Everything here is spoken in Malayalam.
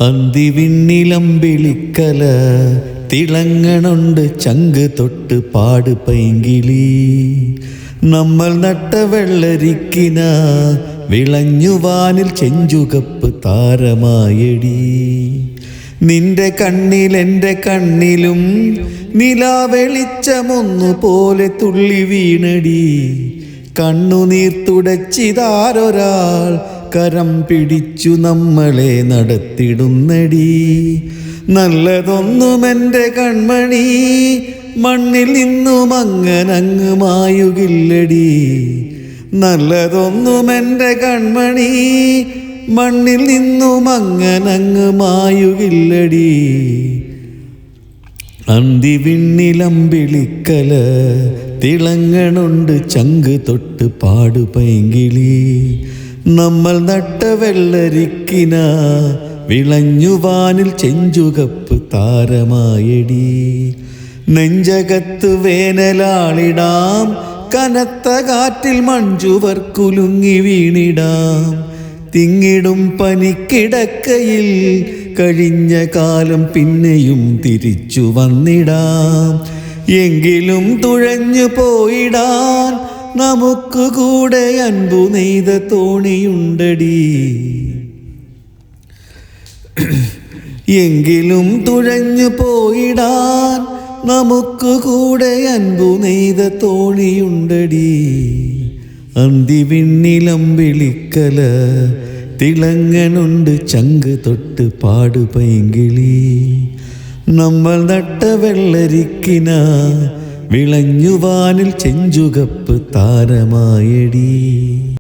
അന്തിവിണ്ണിലമ്പിളിക്കല തിളങ്ങണുണ്ട് ചങ്ക് തൊട്ട് പാട് പൈങ്കിളി. നമ്മൾ നട്ട വെള്ളരിക്കിന വിളഞ്ഞുവാനിൽ ചെഞ്ചുകപ്പ് താരമായടി. നിന്റെ കണ്ണിൽ എൻ്റെ കണ്ണിലും നിലാവെളിച്ചമൊന്നുപോലെ തുള്ളി വീണടി. കണ്ണുനീർ തുടച്ചിതാരൊരാൾ കരം പിടിച്ചു നമ്മളെ നടത്തിടുന്നടി. നല്ലതൊന്നും എൻ്റെ കൺമണി മണ്ണിൽ നിന്നും അങ്ങനങ്ങ് മായുകില്ലടി. നല്ലതൊന്നും എൻ്റെ കൺമണി മണ്ണിൽ നിന്നും അങ്ങനങ്ങ് മായുകില്ലടി. അന്തിവിണ്ണിലമ്പിളിക്കല തിളങ്ങണുണ്ട് ചങ്ക് തൊട്ട് പാട് പൈങ്കിളി. നമ്മൾ നട്ട വെള്ളരിക്കിന വിളഞ്ഞുവാനിൽ ചെഞ്ചുകപ്പ് താരമായടി. നെഞ്ചകത്ത് വേനലാളിടാം, കനത്ത കാറ്റിൽ മഞ്ജുവർ കുലുങ്ങി വീണിടാം. തിങ്ങിടും പനിക്കിടക്കയിൽ കഴിഞ്ഞ കാലം പിന്നെയും തിരിച്ചു വന്നിടാം. എങ്കിലും തുഴഞ്ഞു പോയിടാൻ നമുക്ക് കൂടെ അൻപു നെയ്ത തോണിയുണ്ടടി. എങ്കിലും തുഴഞ്ഞു പോയിടാൻ നമുക്ക് കൂടെ അൻപു നെയ്ത തോണിയുണ്ടടി. അന്തിവിണ്ണിലമ്പിളിക്കല തിളങ്ങണുണ്ട് ചങ്ക് തൊട്ട് പാട് പൈങ്കിളി. നമ്മൾ നട്ട വെള്ളരിക്കിന വിളഞ്ഞുവാനിൽ ചെഞ്ചുകപ്പ് താരമായടി.